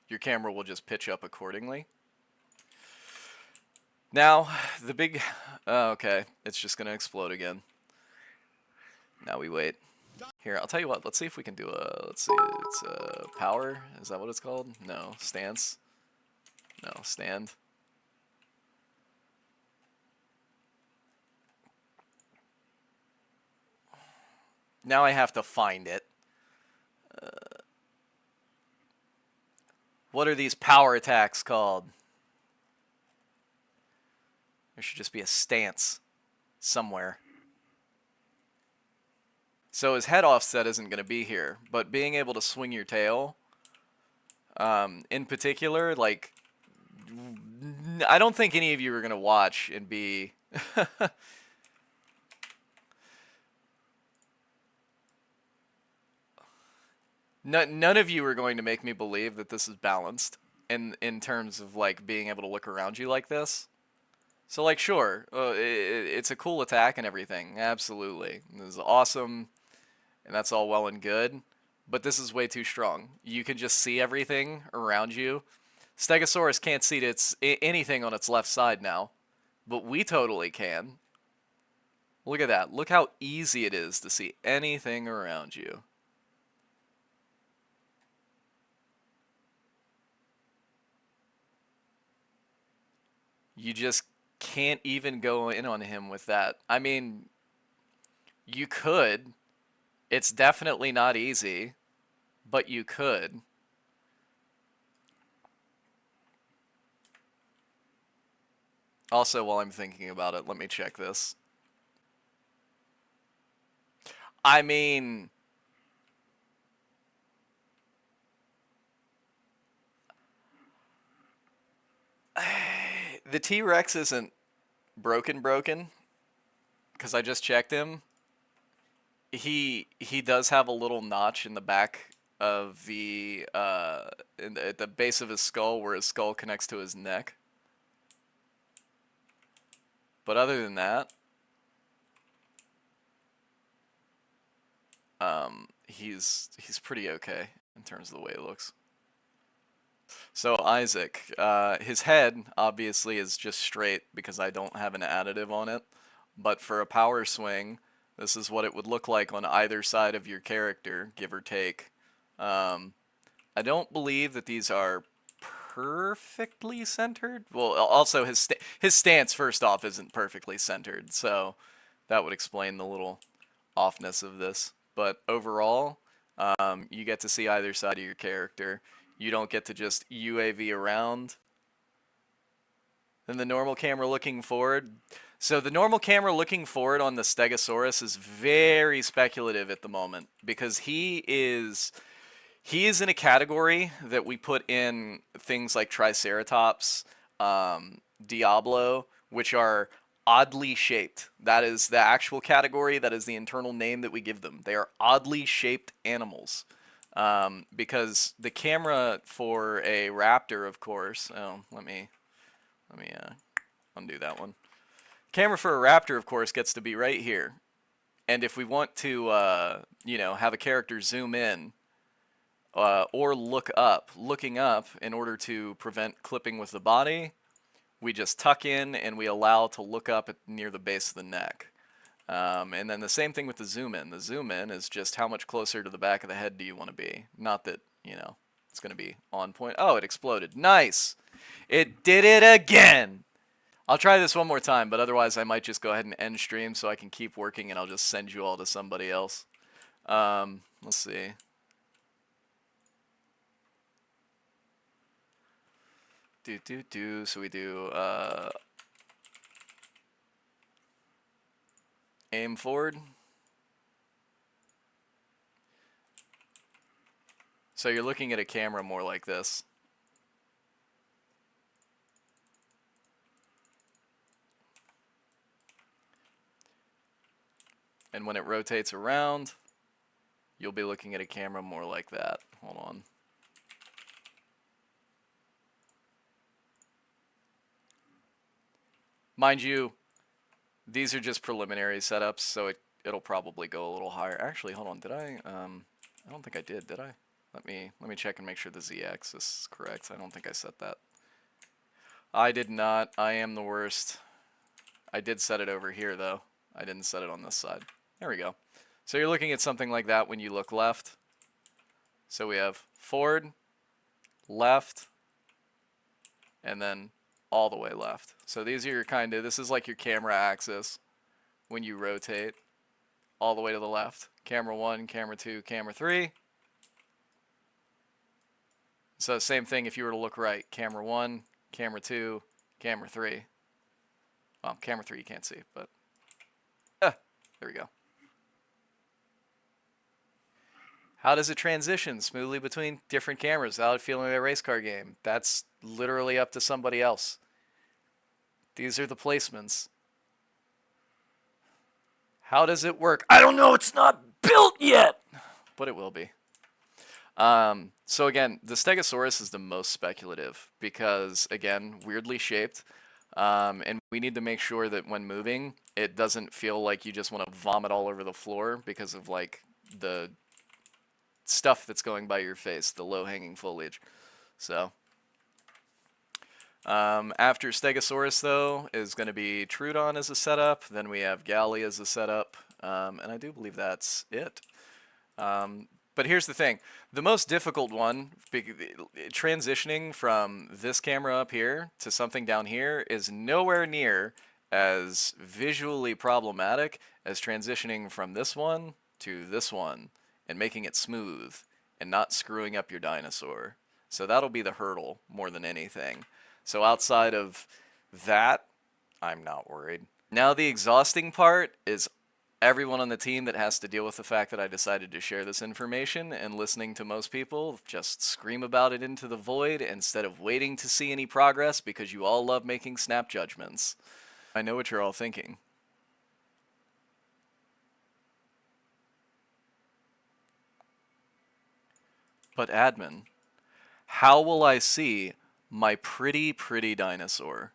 your camera will just pitch up accordingly. Now, the big... okay, it's just going to explode again. Now we wait. Here, I'll tell you what, let's see if we can do a... Let's see, it's a power? Is that what it's called? No, stance? No, stand. Now I have to find it. What are these power attacks called? There should just be a stance somewhere. So his head offset isn't going to be here, but being able to swing your tail, in particular, like, I don't think any of you are going to watch and be... None of you are going to make me believe that this is balanced in terms of, like, being able to look around you like this. So, like, sure, it's a cool attack and everything, absolutely. This is awesome, and that's all well and good, but this is way too strong. You can just see everything around you. Stegosaurus can't see anything on its left side now, but we totally can. Look at that. Look how easy it is to see anything around you. You just can't even go in on him with that. I mean, you could. It's definitely not easy, but you could. Also, while I'm thinking about it, let me check this. I mean... the T-Rex isn't broken, because I just checked him. He does have a little notch in the back of the at the base of his skull, where his skull connects to his neck. But other than that, he's pretty okay in terms of the way he looks. So Isaac, his head obviously is just straight because I don't have an additive on it. But for a power swing, this is what it would look like on either side of your character, give or take. I don't believe that these are perfectly centered. Well, also his stance, first off, isn't perfectly centered, so that would explain the little offness of this. But overall, you get to see either side of your character. You don't get to just UAV around. Then the normal camera looking forward. So the normal camera looking forward on the Stegosaurus is very speculative at the moment, because he is in a category that we put in things like Triceratops, Diablo, which are oddly shaped. That is the actual category. That is the internal name that we give them. They are oddly shaped animals. Because the camera for a raptor, of course, let me undo that one. Camera for a raptor, of course, gets to be right here. And if we want to, you know, have a character zoom in, or looking up in order to prevent clipping with the body, we just tuck in and we allow to look up near the base of the neck. And then the same thing with the zoom in. The zoom in is just how much closer to the back of the head do you want to be. Not that, you know, it's going to be on point. Oh, it exploded. Nice! It did it again! I'll try this one more time, but otherwise I might just go ahead and end stream so I can keep working, and I'll just send you all to somebody else. Let's see. So we do, aim forward. So you're looking at a camera more like this. And when it rotates around, you'll be looking at a camera more like that. Hold on. Mind you, these are just preliminary setups, so it'll probably go a little higher. Actually, hold on, did I don't think I did I? Let me check and make sure the z-axis is correct. I don't think I set that. I did not. I am the worst. I did set it over here though. I didn't set it on this side. There we go. So you're looking at something like that when you look left. So we have forward, left, and then all the way left. So these are your this is like your camera axis when you rotate all the way to the left. Camera 1, camera 2, camera 3. So same thing if you were to look right. Camera 1, camera 2, camera 3. Well, camera 3 you can't see, but there we go. How does it transition smoothly between different cameras without feeling like a race car game? That's literally up to somebody else. These are the placements. How does it work? I don't know, it's not built yet, but it will be. So again, the Stegosaurus is the most speculative because, again, weirdly shaped. And we need to make sure that when moving, it doesn't feel like you just want to vomit all over the floor because of like the stuff that's going by your face, the low-hanging foliage. So after Stegosaurus though is going to be Troodon as a setup. Then we have Galley as a setup, and I do believe that's it. But here's the thing. The most difficult one, transitioning from this camera up here to something down here, is nowhere near as visually problematic as transitioning from this one to this one and making it smooth and not screwing up your dinosaur. So that'll be the hurdle more than anything. So outside of that, I'm not worried. Now the exhausting part is everyone on the team that has to deal with the fact that I decided to share this information, and listening to most people just scream about it into the void instead of waiting to see any progress because you all love making snap judgments. I know what you're all thinking. But admin, how will I see my pretty dinosaur?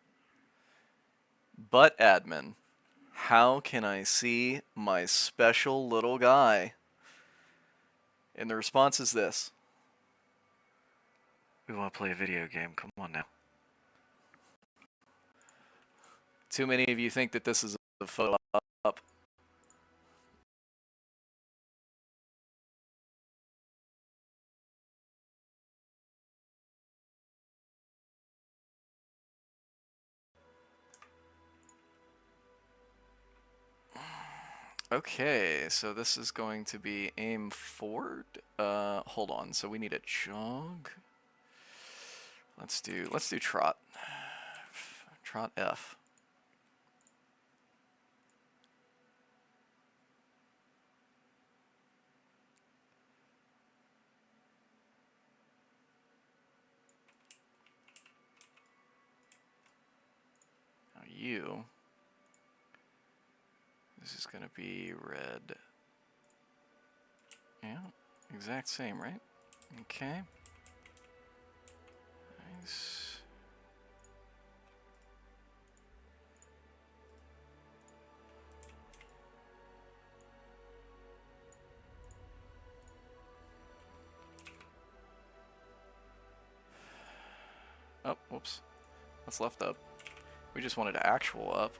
But admin, how can I see my special little guy? And the response is this. We want to play a video game, come on now. Too many of you think that this is a photo op. Okay, so this is going to be aim forward. Hold on. So we need a jog. Let's do trot. Trot F. Now you. This is going to be red. Yeah, exact same, right? Okay. Nice. Oh, whoops. That's left up. We just wanted actual up.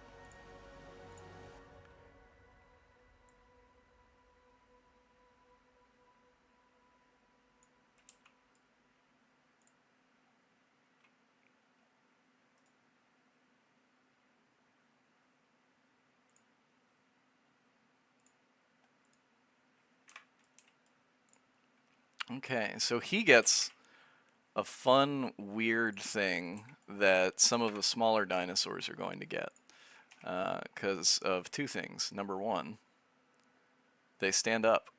Okay, so he gets a fun, weird thing that some of the smaller dinosaurs are going to get. Because of two things. Number one, they stand up.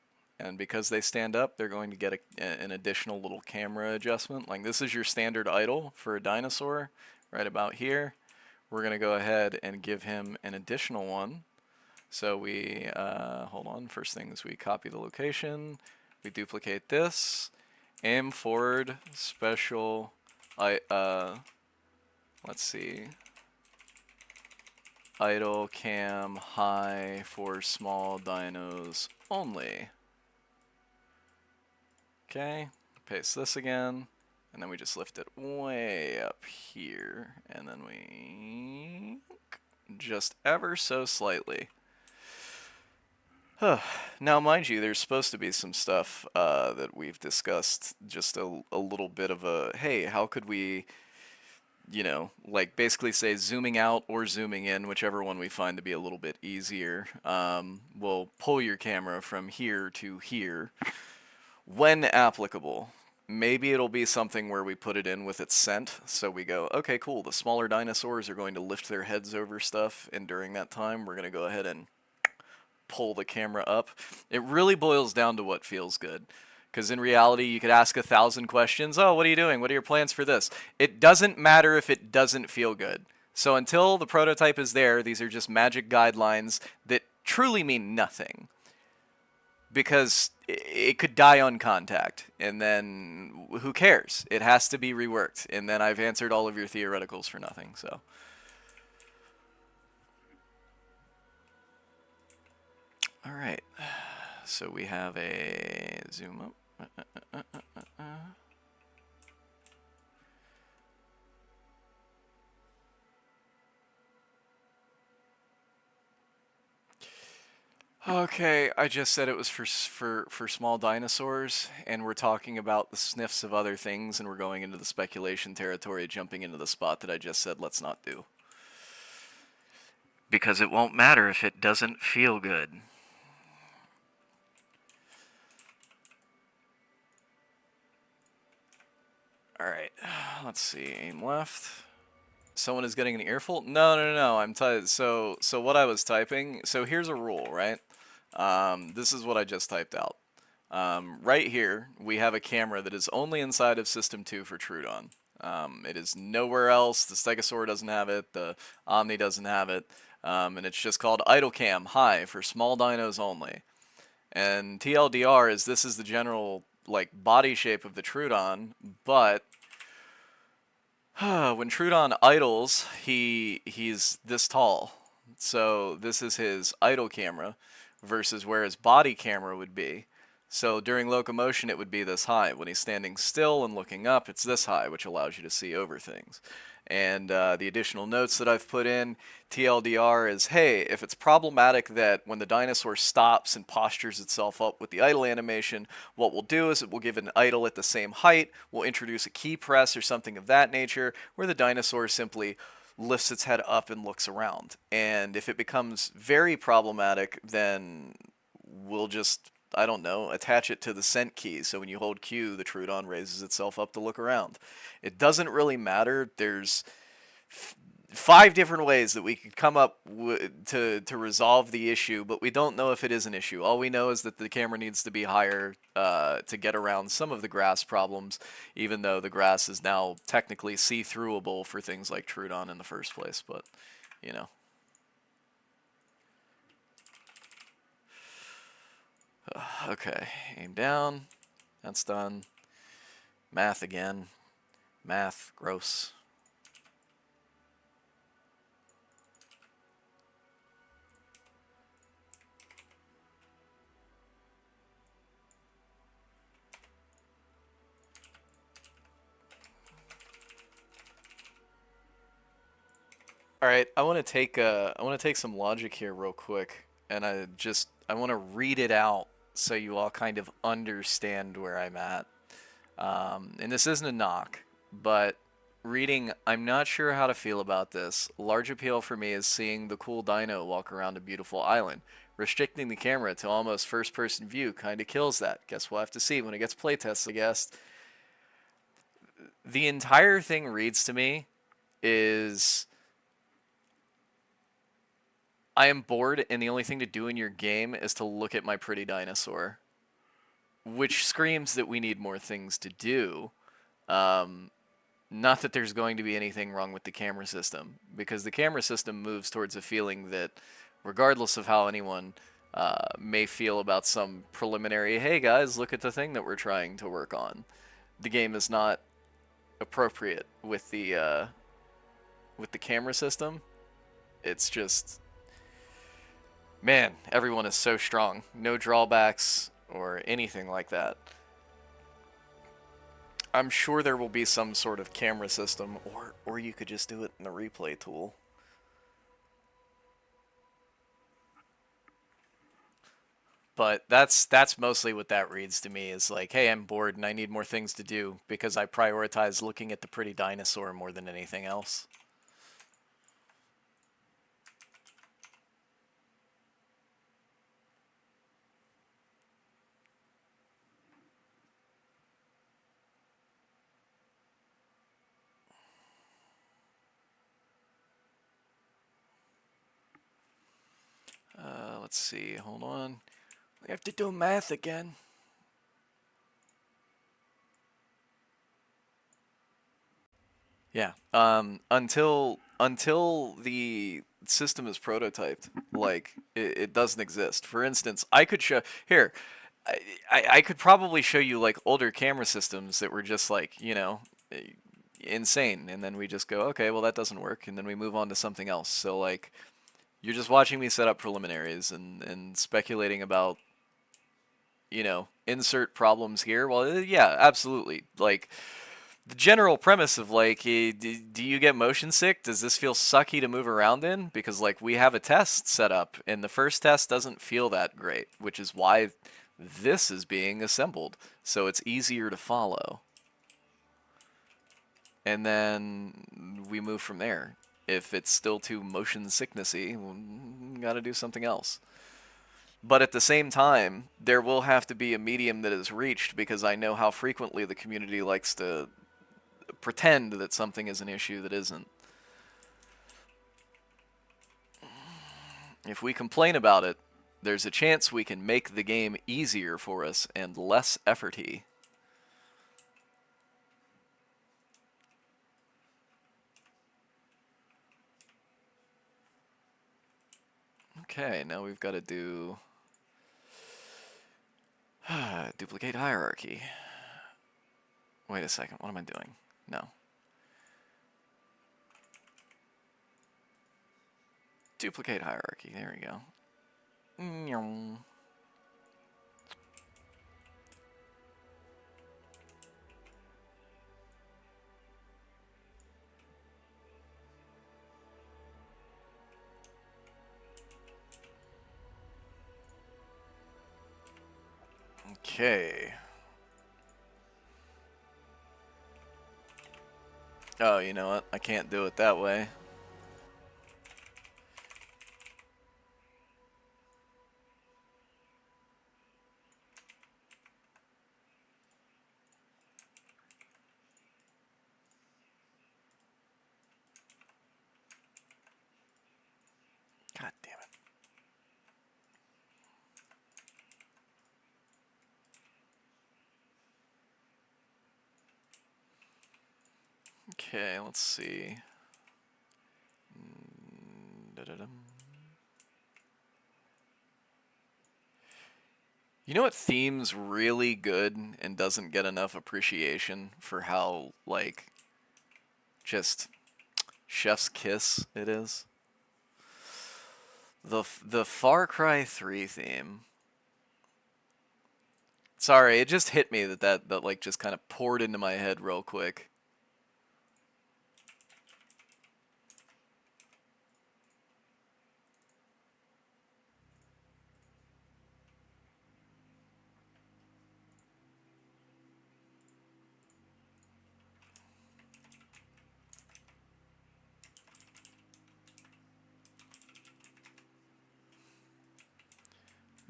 And because they stand up, they're going to get an additional little camera adjustment. Like this is your standard idle for a dinosaur, right about here. We're going to go ahead and give him an additional one. So we, hold on, first thing is we copy the location. We duplicate this, aim forward, special, let's see, idle cam high for small dinos only. Okay, paste this again, and then we just lift it way up here, and then we just ever so slightly. Now, mind you, there's supposed to be some stuff that we've discussed, just a little bit of a, hey, how could we, you know, like basically say zooming out or zooming in, whichever one we find to be a little bit easier, will pull your camera from here to here when applicable. Maybe it'll be something where we put it in with its scent, so we go, okay, cool, the smaller dinosaurs are going to lift their heads over stuff, and during that time, we're going to go ahead and pull the camera up. It really boils down to what feels good. Because in reality, you could ask 1,000 questions. Oh, what are you doing? What are your plans for this? It doesn't matter if it doesn't feel good. So until the prototype is there, these are just magic guidelines that truly mean nothing. Because it could die on contact, and then who cares? It has to be reworked, and then I've answered all of your theoreticals for nothing, so. All right, so we have a zoom up. Okay, I just said it was for small dinosaurs, and we're talking about the sniffs of other things, and we're going into the speculation territory, jumping into the spot that I just said let's not do. Because it won't matter if it doesn't feel good. Alright, let's see, aim left. Someone is getting an earful? No, I'm so what I was typing, so here's a rule, right? This is what I just typed out. Right here, we have a camera that is only inside of System 2 for Trudon. It is nowhere else. The Stegosaur doesn't have it. The Omni doesn't have it. And it's just called Idle Cam High for small dinos only. And TLDR is this is the general like body shape of the Trudon, but when Trudon idles, he's this tall. So this is his idle camera versus where his body camera would be. So during locomotion, it would be this high. When he's standing still and looking up, it's this high, which allows you to see over things. And the additional notes that I've put in, TLDR is, hey, if it's problematic that when the dinosaur stops and postures itself up with the idle animation, what we'll do is it will give it an idle at the same height. We'll introduce a key press or something of that nature where the dinosaur simply lifts its head up and looks around. And if it becomes very problematic, then we'll just, I don't know, attach it to the scent key. So when you hold Q, the Trudon raises itself up to look around. It doesn't really matter. There's 5 different ways that we could come up to resolve the issue, but we don't know if it is an issue. All we know is that the camera needs to be higher to get around some of the grass problems, even though the grass is now technically see-throughable for things like Trudon in the first place, but, you know. Okay, aim down. That's done. Math again. Math, gross. All right, I want to take some logic here real quick, and I want to read it out so you all kind of understand where I'm at. And this isn't a knock, but reading, I'm not sure how to feel about this. Large appeal for me is seeing the cool dino walk around a beautiful island. Restricting the camera to almost first-person view kind of kills that. Guess we'll have to see when it gets playtested, I guess. The entire thing reads to me is I am bored and the only thing to do in your game is to look at my pretty dinosaur. Which screams that we need more things to do. Not that there's going to be anything wrong with the camera system, because the camera system moves towards a feeling that, regardless of how anyone may feel about some preliminary, hey guys, look at the thing that we're trying to work on, the game is not appropriate with the camera system. It's just, man, everyone is so strong. No drawbacks or anything like that. I'm sure there will be some sort of camera system, or you could just do it in the replay tool. But that's mostly what that reads to me is like, hey, I'm bored and I need more things to do because I prioritize looking at the pretty dinosaur more than anything else. Let's see, hold on. We have to do math again. Yeah. Until the system is prototyped, like it doesn't exist. For instance, I could show here. I could probably show you like older camera systems that were just like, you know, insane, and then we just go, okay, well that doesn't work, and then we move on to something else. So like, you're just watching me set up preliminaries and speculating about, you know, insert problems here. Well, yeah, absolutely. Like, the general premise of like, do you get motion sick? Does this feel sucky to move around in? Because like we have a test set up, and the first test doesn't feel that great, which is why this is being assembled, so it's easier to follow. And then we move from there. If it's still too motion sicknessy, we gotta do something else. But at the same time, there will have to be a medium that is reached because I know how frequently the community likes to pretend that something is an issue that isn't. If we complain about it, there's a chance we can make the game easier for us and less efforty. Okay, now we've got to do duplicate hierarchy. Wait a second, what am I doing? No. Duplicate hierarchy, there we go. Okay. Oh, you know what? I can't do it that way. God damn it. Okay, let's see. You know what theme's really good and doesn't get enough appreciation for how, like, just chef's kiss it is? The Far Cry 3 theme. Sorry, it just hit me that like just kind of poured into my head real quick.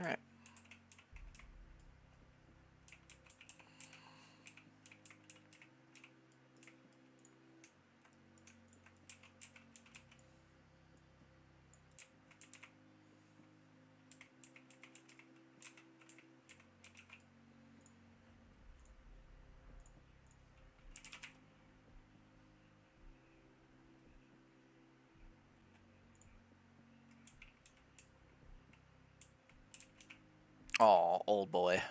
All right. Oh, old boy.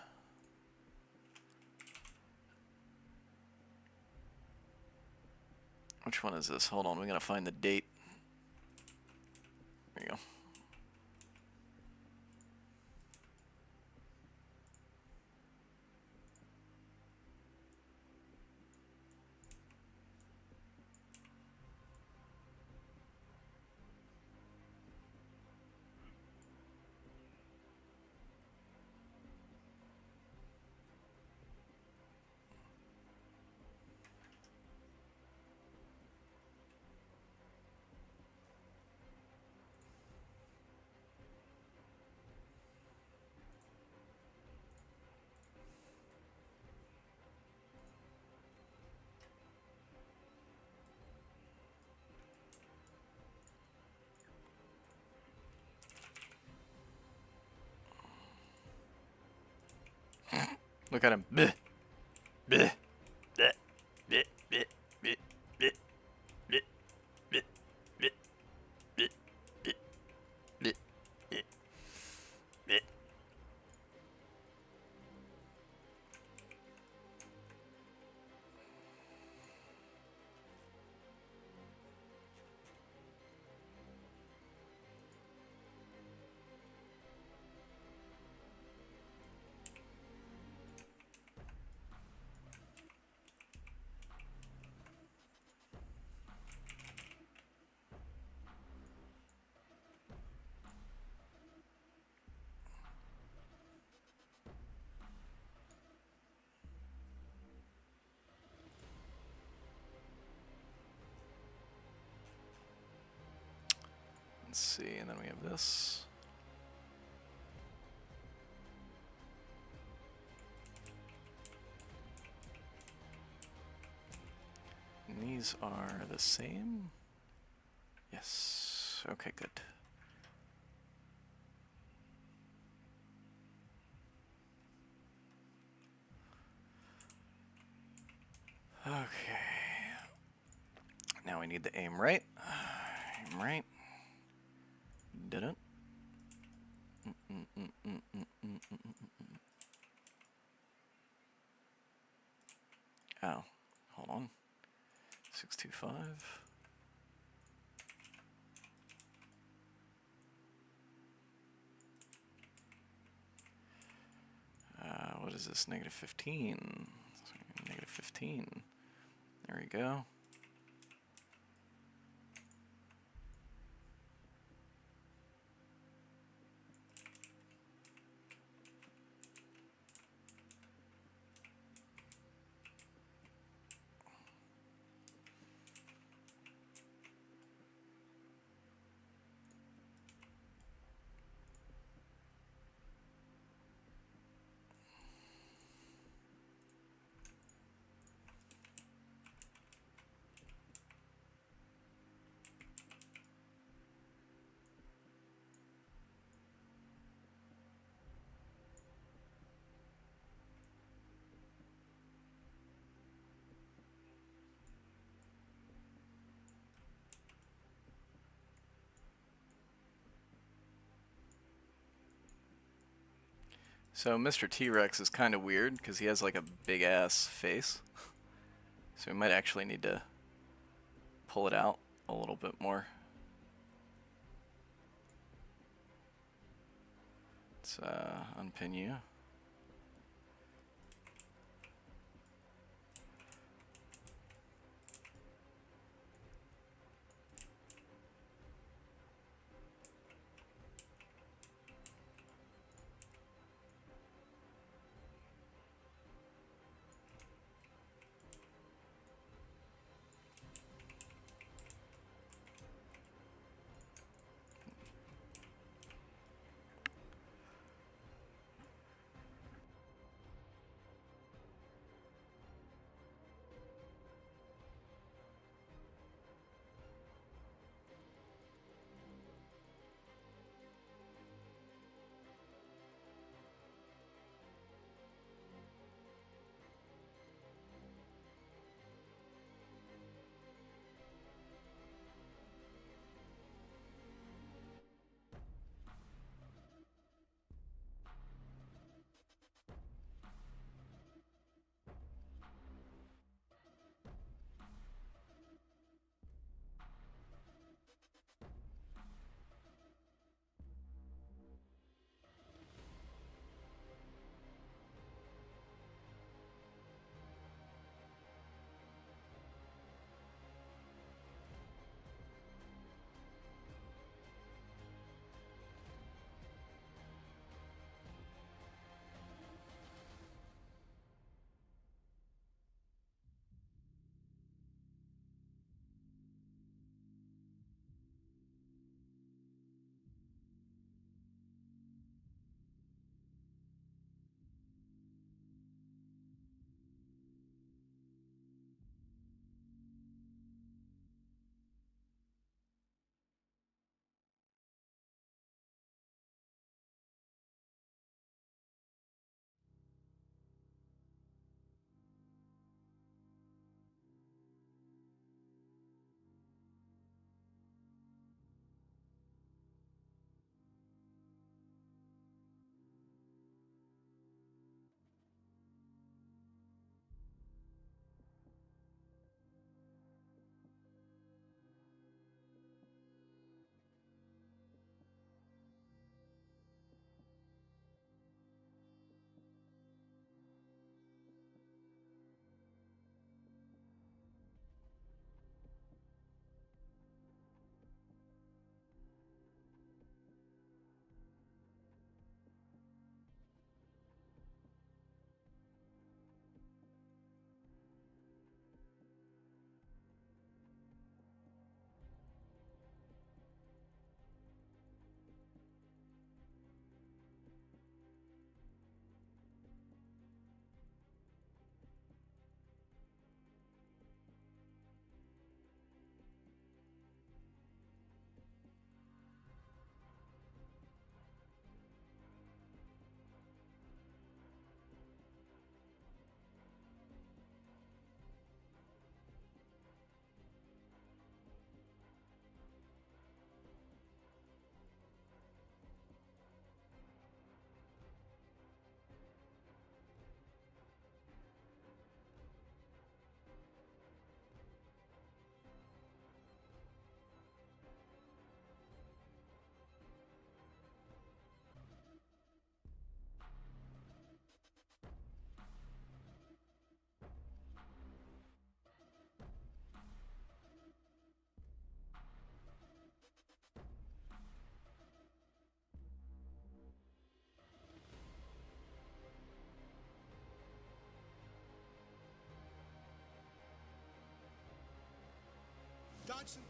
Which one is this? Hold on, we gotta find the date. There you go. Look at him. Bleh. Bleh. Bleh. Bleh. Bleh. Bleh. Bleh. Bleh. Bleh. Bleh. Bleh. Bleh. Bleh. Bleh. Bleh. Let's see, and then we have this. And these are the same? Yes. Okay, good. Okay. Now we need the aim right. Aim right. Did it? Oh, hold on. 625. What is this? Negative 15. Negative 15. There we go. So Mr. T-Rex is kind of weird because he has like a big ass face. So we might actually need to pull it out a little bit more. Let's unpin you. Dodson!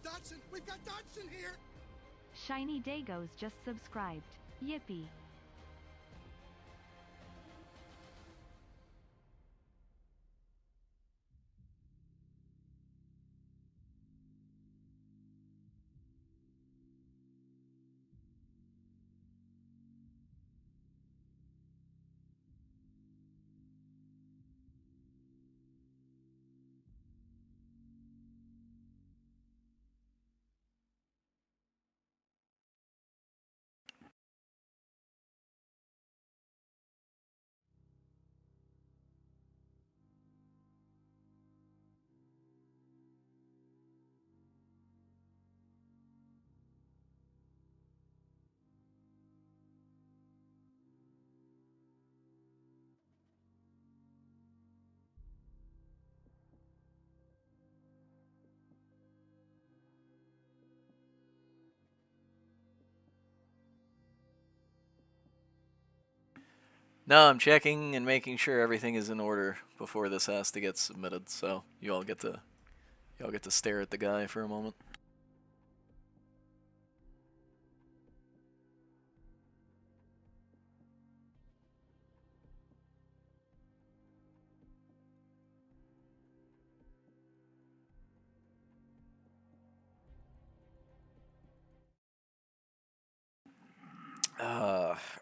Dodson! We've got Dodson here! Shiny Dago's just subscribed. Yippee. No, I'm checking and making sure everything is in order before this has to get submitted. So you all get to stare at the guy for a moment.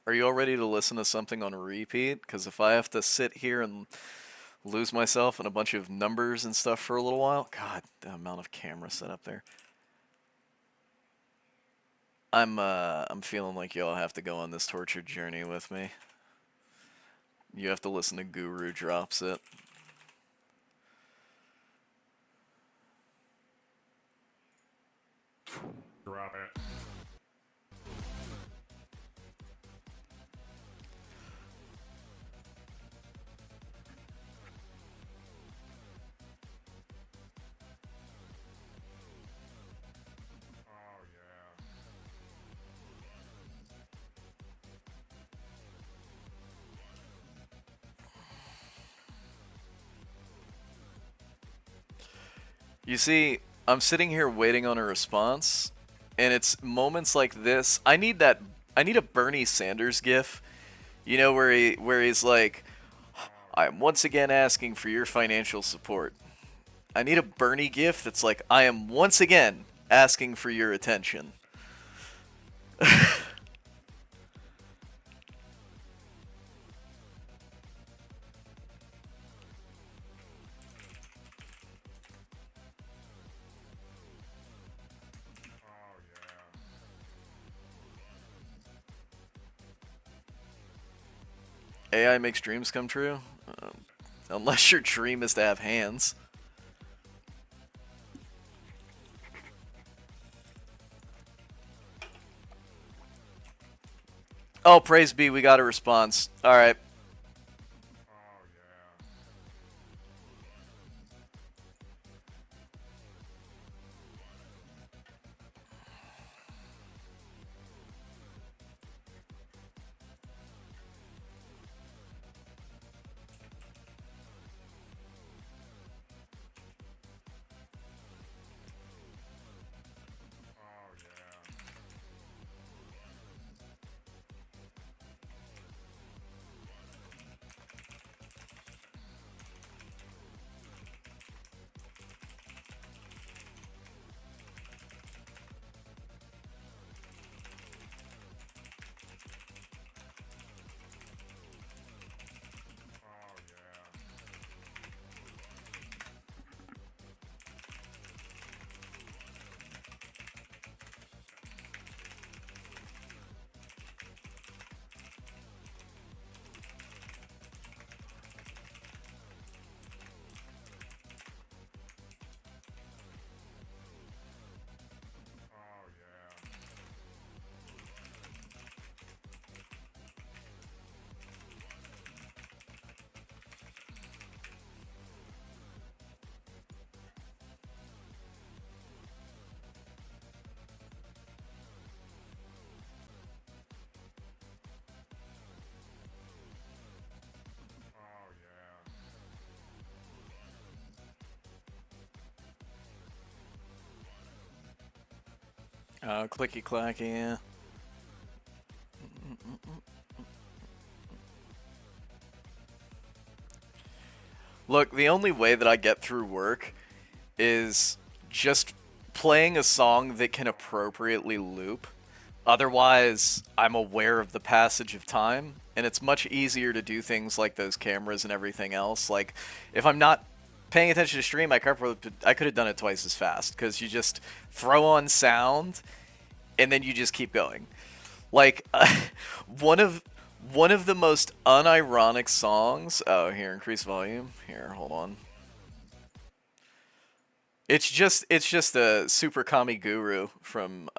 Are you all ready to listen to something on repeat? Because if I have to sit here and lose myself in a bunch of numbers and stuff for a little while, God, the amount of camera set up there. I'm feeling like y'all have to go on this tortured journey with me. You have to listen to Guru drops it. Drop it. Oh, yeah. You see, I'm sitting here waiting on a response, and it's moments like this. I need a Bernie Sanders gif, you know, where he's like, "I'm once again asking for your financial support." I need a Bernie gif that's like, "I am once again asking for your attention." Oh, yeah. AI makes dreams come true? Unless your dream is to have hands. Oh, praise be, we got a response. Alright. Oh, yeah. Oh, yeah. Clicky clacky, yeah. Look, the only way that I get through work is just playing a song that can appropriately loop. Otherwise, I'm aware of the passage of time, and it's much easier to do things like those cameras and everything else. Like, if I'm not paying attention to stream, I could have done it twice as fast, because you just throw on sound, and then you just keep going. Like, one of the most unironic songs. Oh, here, increase volume. Here, hold on. It's just a Super Kami Guru from